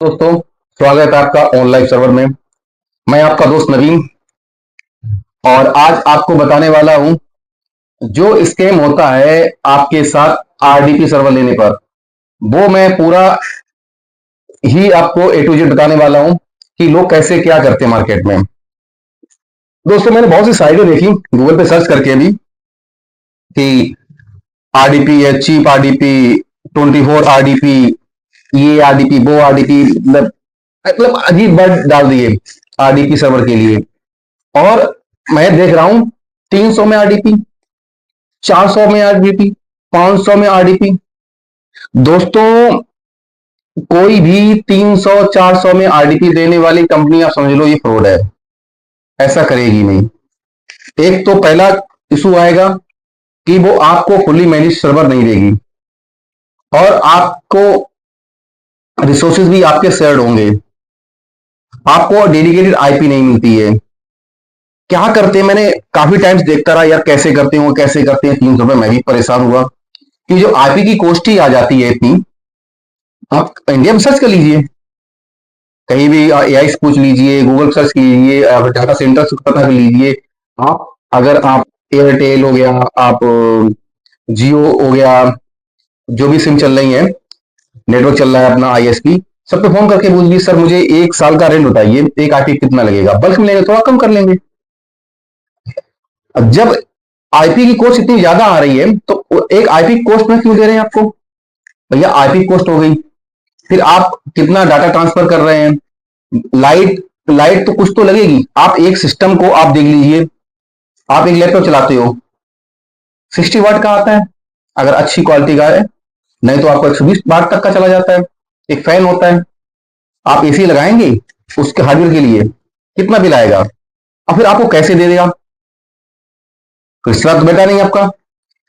दोस्तों, स्वागत है आपका ऑनलाइन सर्वर में। मैं आपका दोस्त नवीन और आज आपको बताने वाला हूं जो स्कैम होता है आपके साथ आरडीपी सर्वर लेने पर। वो मैं पूरा ही आपको ए टू जेड बताने वाला हूं कि लोग कैसे क्या करते हैं मार्केट में। दोस्तों, मैंने बहुत सी साइटें देखी गूगल पे सर्च करके भी कि आरडीपी है, चीप आरडीपी, 24 आरडीपी, ये आरडीपी, वो आरडीपी, मतलब अजीब वर्ड डाल दिए आरडीपी सर्वर के लिए। और मैं देख रहा हूं 300 में आरडीपी, 400 में आरडीपी, 500 में आरडीपी। दोस्तों, कोई भी 300 400 में आरडीपी देने वाली कंपनी आप समझ लो ये फ्रॉड है। ऐसा करेगी नहीं। एक तो पहला इशू आएगा कि वो आपको फुली मैनेज सर्वर नहीं देगी और आपको रिसोर्सेज भी आपके शेयर्ड होंगे। आपको डेडिकेटेड आईपी नहीं मिलती है। क्या करते हैं, मैंने काफी टाइम्स देखता रहा यार कैसे करते हैं वो, कैसे करते हैं। 300 रुपए मैं भी परेशान हुआ कि जो आईपी की कॉस्ट ही आ जाती है इतनी। आप इंडिया में सर्च कर लीजिए, कहीं भी एआई से पूछ लीजिए, गूगल सर्च कीजिए, डाटा सेंटर से पता कर लीजिए। आप अगर आप एयरटेल हो गया, आप जियो हो गया, जो भी सिम चल रही है, नेटवर्क चल रहा है अपना आईएसपी, सब पे फोन करके पूछ लीजिए सर मुझे एक साल का रेंट बताइए, एक आईपी कितना लगेगा। बल्क में लेंगे थोड़ा कम कर लेंगे। अब जब आईपी की कॉस्ट इतनी ज्यादा आ रही है तो एक आईपी कॉस्ट में क्यों दे रहे हैं आपको? भैया आईपी कॉस्ट हो गई, फिर आप कितना डाटा ट्रांसफर कर रहे हैं। लाइट लाइट तो कुछ तो लगेगी। आप एक सिस्टम को आप देख लीजिए, आप एक लैपटॉप चलाते हो, 60 वाट का आता है अगर अच्छी क्वालिटी का है, नहीं तो आपको 120 वाट तक का चला जाता है। एक फैन होता है, आप एसी लगाएंगे उसके हार्डवेयर के लिए, कितना बिल आएगा और फिर आपको कैसे दे देगा? तो इसका तो बेटा नहीं आपका।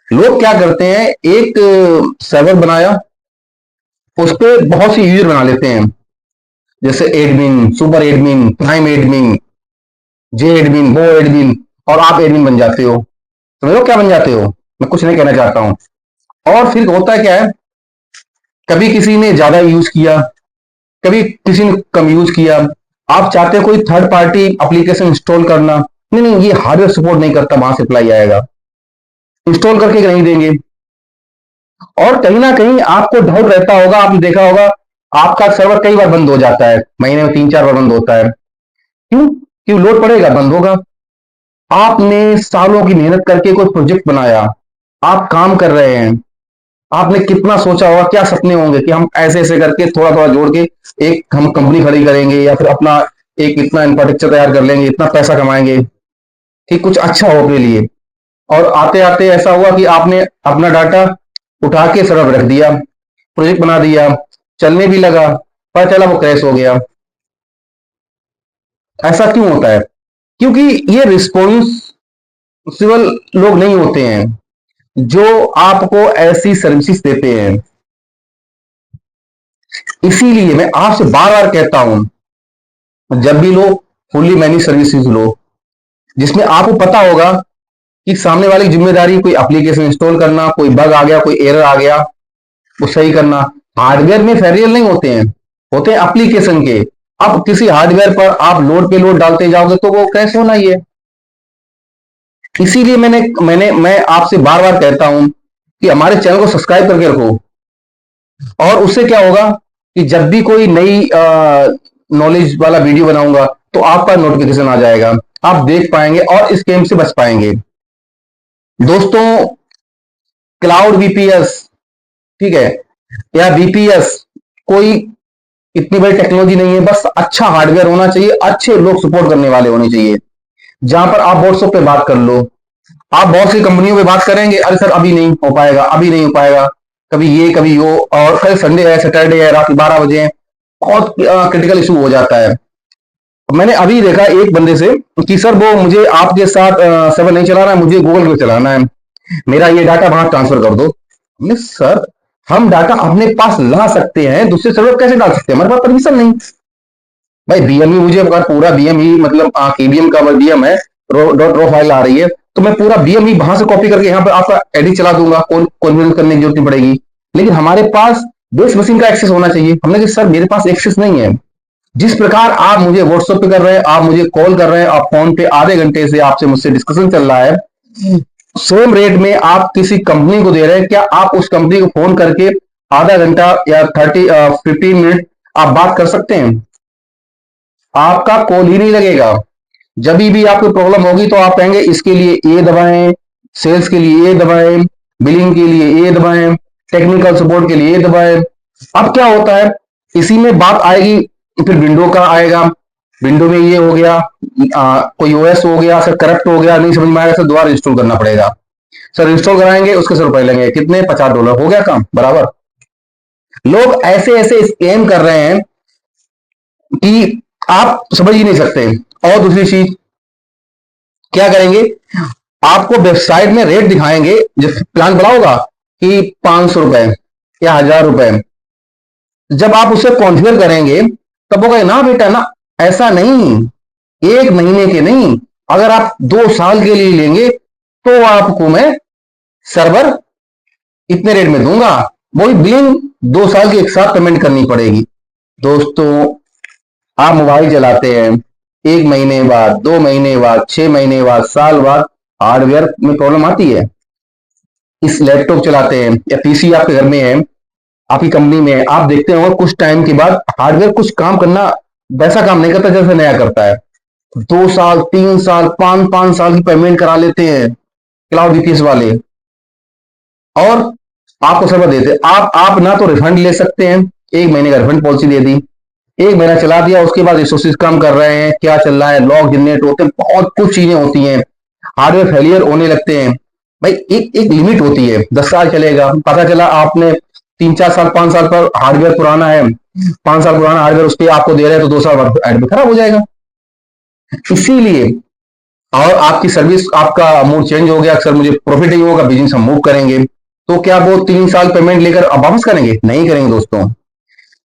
लोग क्या करते हैं, एक सर्वर बनाया, उस पर बहुत सी यूजर बना लेते हैं, जैसे admin, super admin, prime admin, J admin, वो एडमिन, और आप एडमिन बन जाते हो। समझ लो क्या बन जाते हो, मैं कुछ नहीं कहना चाहता हूं। और फिर होता क्या है, कभी किसी ने ज्यादा यूज किया, कभी किसी ने कम यूज किया। आप चाहते हो कोई थर्ड पार्टी एप्लीकेशन इंस्टॉल करना, नहीं नहीं ये हार्डवेयर सपोर्ट नहीं करता, वहां से अप्लाई आएगा, इंस्टॉल करके नहीं देंगे। और कहीं ना कहीं आपको डाउट रहता होगा, आपने देखा होगा आपका सर्वर कई बार बंद हो जाता है, महीने में 3 4 बार बंद होता है। क्यों? क्यों? लोड पड़ेगा बंद होगा। आपने सालों की मेहनत करके कोई प्रोजेक्ट बनाया, आप काम कर रहे हैं, आपने कितना सोचा होगा, क्या सपने होंगे कि हम ऐसे ऐसे करके थोड़ा थोड़ा जोड़ के एक हम कंपनी खड़ी करेंगे या फिर अपना एक इतना इंफ्रास्ट्रक्चर तैयार कर लेंगे, इतना पैसा कमाएंगे कि कुछ अच्छा हो अपने लिए। और आते आते ऐसा हुआ कि आपने अपना डाटा उठा के सर्वर रख दिया, प्रोजेक्ट बना दिया, चलने भी लगा, पता चला वो क्रैश हो गया। ऐसा क्यों होता है? क्योंकि ये रिस्पॉन्सिबल लोग नहीं होते हैं जो आपको ऐसी सर्विसेज देते हैं। इसीलिए मैं आपसे बार बार कहता हूं, जब भी लो फुल्ली मैनेज सर्विसेज लो, जिसमें आपको पता होगा कि सामने वाली जिम्मेदारी कोई एप्लीकेशन इंस्टॉल करना, कोई बग आ गया, कोई एरर आ गया, वो सही करना। हार्डवेयर में फेरियल नहीं होते हैं, होते हैं एप्लीकेशन के। अब किसी हार्डवेयर पर आप लोड पे लोड डालते जाओगे तो वो क्रैश होना ही है। इसीलिए मैं आपसे बार बार कहता हूं कि हमारे चैनल को सब्सक्राइब करके रखो। और उससे क्या होगा कि जब भी कोई नई नॉलेज वाला वीडियो बनाऊंगा तो आपका नोटिफिकेशन आ जाएगा, आप देख पाएंगे और स्कैम से बच पाएंगे। दोस्तों, क्लाउड वीपीएस, ठीक है, या वीपीएस, कोई इतनी बड़ी टेक्नोलॉजी नहीं है। बस अच्छा हार्डवेयर होना चाहिए, अच्छे लोग सपोर्ट करने वाले होने चाहिए, जहां पर आप व्हाट्सएप पे बात कर लो। आप बहुत सी कंपनियों पे बात करेंगे, अरे सर अभी नहीं हो पाएगा, अभी नहीं हो पाएगा, कभी ये कभी वो, और कल संडे है, सैटरडे है, रात 12 बजे है, बहुत क्रिटिकल इशू हो जाता है। मैंने अभी देखा एक बंदे से कि सर वो मुझे आपके साथ सर्वर नहीं चलाना है, मुझे गूगल पे चलाना है, मेरा ये डाटा वहां ट्रांसफर कर दो। हमने सर, हम डाटा अपने पास ला सकते हैं, दूसरे सर्वर कैसे डाल सकते हैं? हमारे पास परमिशन नहीं। भाई बीएमई, मुझे अगर पूरा बीएमई मतलब केबीएम का बीएम है, डॉट रो फाइल आ रही है, तो मैं पूरा बीएमई वहां से कॉपी करके यहाँ पर आपका एडिट चला दूंगा, कॉन्फ़िगर करने की जरूरत नहीं पड़ेगी। लेकिन हमारे पास बेस मशीन का एक्सेस होना चाहिए। हमने कहा सर मेरे पास एक्सेस नहीं है। जिस प्रकार आप मुझे व्हाट्सएप पे कर रहे हैं, आप मुझे कॉल कर रहे हैं, आप फोन पे आधे घंटे से आपसे मुझसे डिस्कशन चल रहा है, सेम रेट में आप किसी कंपनी को दे रहे हैं, क्या आप उस कंपनी को फोन करके आधा घंटा या 15 मिनट आप बात कर सकते हैं? आपका कॉल ही नहीं लगेगा। जब भी आपको प्रॉब्लम होगी तो आप कहेंगे इसके लिए ये दबाएं, सेल्स के लिए ये दबाएं, बिलिंग के लिए ये दबाएं, टेक्निकल सपोर्ट के लिए ये दबाएं। अब क्या होता है, इसी में बात आएगी, फिर विंडो का आएगा, विंडो में ये हो गया, कोई ओएस हो गया सर, करप्ट हो गया, नहीं समझ में आएगा सर, दोबारा इंस्टॉल करना पड़ेगा। सर इंस्टॉल कराएंगे उसके सर रुपए लगेंगे, कितने? $50। हो गया काम बराबर। लोग ऐसे ऐसे स्कैम कर रहे हैं कि आप समझ ही नहीं सकते। और दूसरी चीज क्या करेंगे, आपको वेबसाइट में रेट दिखाएंगे, जब प्लान बड़ा होगा कि ₹500 या ₹1000, जब आप उसे कॉन्फ़िगर करेंगे तब वो कहे ना बेटा ना, ऐसा नहीं, 1 महीने के नहीं, अगर आप 2 साल के लिए लेंगे तो आपको मैं सर्वर इतने रेट में दूंगा। वही बिलिंग 2 साल की एक साथ पेमेंट करनी पड़ेगी। दोस्तों, आप मोबाइल चलाते हैं, 1 महीने बाद, 2 महीने बाद, 6 महीने बाद, साल बाद हार्डवेयर में प्रॉब्लम आती है। इस लैपटॉप चलाते हैं या पीसी आपके घर में है, आपकी कंपनी में है, आप देखते हो कुछ टाइम के बाद हार्डवेयर कुछ काम करना वैसा काम नहीं करता जैसे नया करता है। 2 साल, 3 साल, 5 5 साल की पेमेंट करा लेते हैं क्लाउड वीपीएस वाले, और आपको सर्वर देते। आप ना तो रिफंड ले सकते हैं, 1 महीने का रिफंड पॉलिसी दे दी, 1 महीना चला दिया, उसके बाद रिसोर्सेज कम कर रहे हैं, क्या चल रहा है, लॉग जनरेट होते हैं, बहुत कुछ चीजें होती हैं, हार्डवेयर फेलियर होने लगते हैं। भाई एक एक लिमिट होती है, 10 साल चलेगा, पता चला आपने 3 4 साल 5 साल पर हार्डवेयर पुराना है, 5 साल पुराना हार्डवेयर उस पर आपको दे रहे हैं, तो 2 साल बाद हार्डवेयर खराब हो जाएगा। इसीलिए, और आपकी सर्विस, आपका मूड चेंज हो गया, अक्सर मुझे प्रॉफिट नहीं होगा, बिजनेस हम मूव करेंगे, तो क्या वो 3 साल पेमेंट लेकर अब वापस करेंगे? नहीं करेंगे दोस्तों।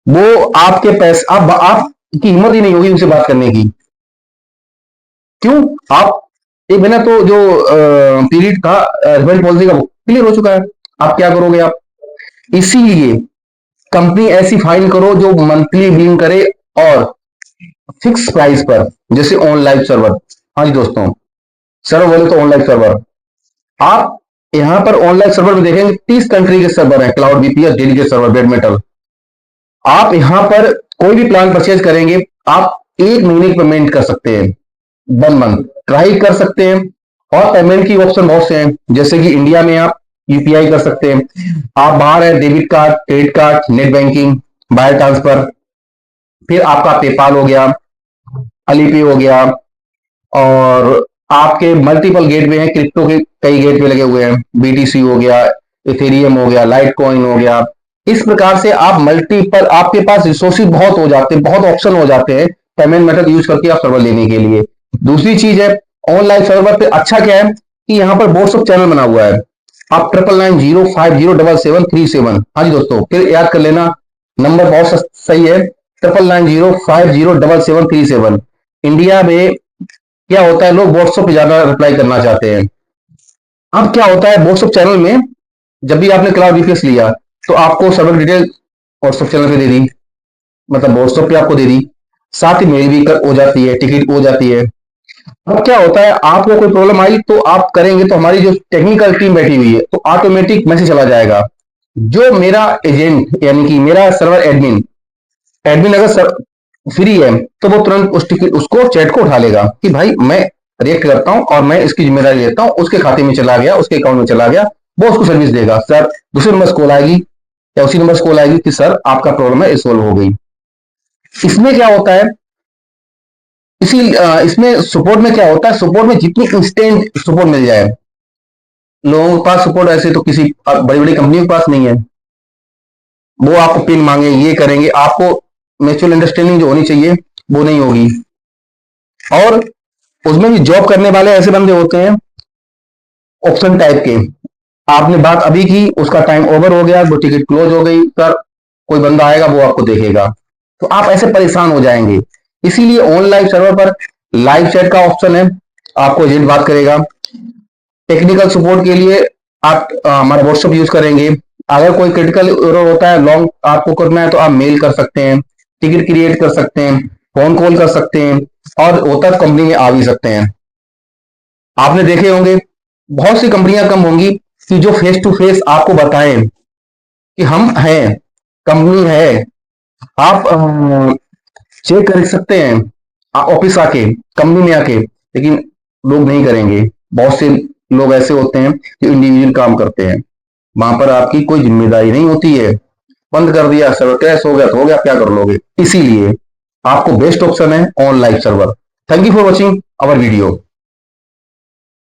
वो आपके पैसे, आपकी हिम्मत ही नहीं होगी उनसे बात करने की। क्यों? आप, एक महीना तो जो पीरियड था रिफंड पॉलिसी का, वो क्लियर हो चुका है, आप क्या करोगे आप? इसीलिए कंपनी ऐसी फाइल करो जो मंथली बिलिंग करे, और फिक्स प्राइस पर, जैसे ऑनलाइन सर्वर। हाँ जी दोस्तों, सर्वर बोले तो ऑनलाइन सर्वर, आप यहां पर ऑनलाइन सर्वर में देखेंगे 30 कंट्री के सर्वर हैं, cloud VPS dedicated server bed metal. आप यहां पर कोई भी प्लान परचेज करेंगे, आप 1 महीने की पेमेंट कर सकते हैं, 1 मंथ ट्राई कर सकते हैं। और पेमेंट की ऑप्शन बहुत से हैं, जैसे कि इंडिया में आप यूपीआई कर सकते हैं, आप बाहर है debit card, credit card, net banking, wire transfer, फिर आपका पेपाल हो गया, अलीपे हो गया, और आपके मल्टीपल गेटवे हैं, क्रिप्टो के कई गेटवे लगे हुए हैं, बीटीसी हो गया, इथेरियम हो गया, लाइट कॉइन हो गया। इस प्रकार से आप मल्टीपल, आपके पास रिसोर्सेज बहुत हो जाते हैं, बहुत ऑप्शन हो जाते हैं पेमेंट मेथड यूज करके आप सर्वर लेने के लिए। दूसरी चीज है, ऑनलाइन सर्वर पे अच्छा क्या है कि यहाँ पर व्हाट्सएप चैनल बना हुआ है, आप 9990507737। हाँ जी दोस्तों, फिर याद कर लेना, नंबर बहुत सही है, 9990507737। इंडिया में क्या होता है, लोग व्हाट्सएप पे ज्यादा रिप्लाई करना चाहते हैं। अब क्या होता है, व्हाट्सएप चैनल में जब भी आपने क्लाउड वीपीएस लिया, तो आपको सर्वर डिटेल व्हाट्सएप चैनल पे दे दी, मतलब व्हाट्सएप पे आपको दे दी, साथ ही मेल भी हो जाती है, टिकट हो जाती है। अब क्या होता है, आपको कोई प्रॉब्लम आई तो आप करेंगे, तो हमारी जो टेक्निकल टीम बैठी हुई है, तो ऑटोमेटिक मैसेज चला जाएगा। जो मेरा एजेंट यानी कि मेरा सर्वर एडमिन, एडमिन अगर फ्री है, तो वो तुरंत उसको चैट को उठा लेगा कि भाई मैं रिएक्ट करता हूं और मैं इसकी जिम्मेदारी लेता हूं, उसके खाते में चला गया, उसके अकाउंट में चला गया, वो उसको सर्विस देगा। सर दूसरे नंबर से कॉल आएगी या उसी नंबर से कॉल आएगी कि सर आपका प्रॉब्लम है, सोल्व हो गई। इसमें क्या होता है, इसमें सपोर्ट में क्या होता है, सपोर्ट में जितनी इंस्टेंट सपोर्ट मिल जाए, लोगों के पास सपोर्ट ऐसे तो किसी बड़ी बड़ी कंपनियों के पास नहीं है। वो आपको पिन मांगे, ये करेंगे, आपको म्यूचुअल अंडरस्टैंडिंग जो होनी चाहिए वो नहीं होगी। और उसमें भी जॉब करने वाले ऐसे बंदे होते हैं ऑप्शन टाइप के, आपने बात अभी की, उसका टाइम ओवर हो गया, वो टिकट क्लोज हो गई, सर कोई बंदा आएगा वो आपको देखेगा, तो आप ऐसे परेशान हो जाएंगे। इसीलिए ऑनलाइन सर्वर पर लाइव चैट का ऑप्शन है, आपको एजेंट बात करेगा। टेक्निकल सपोर्ट के लिए आप हमारा व्हाट्सएप यूज करेंगे, अगर कोई क्रिटिकल एरर होता है, लॉन्ग आपको करना है, तो आप मेल कर सकते हैं, टिकट क्रिएट कर सकते हैं, फोन कॉल कर सकते हैं, और होता तो कंपनी में आ भी सकते हैं। आपने देखे होंगे बहुत सी कंपनियां कम होंगी कि जो फेस टू फेस आपको बताएं कि हम हैं, कंपनी है। आप चेक कर सकते हैं ऑफिस आके, कंपनी में आके, लेकिन लोग नहीं करेंगे। बहुत से लोग ऐसे होते हैं जो इंडिविजुअल काम करते हैं, वहां पर आपकी कोई जिम्मेदारी नहीं होती है। बंद कर दिया, सर्वर क्रैश हो गया तो हो गया, क्या कर लोगे। इसीलिए आपको बेस्ट ऑप्शन है online server. Thank you for watching our video.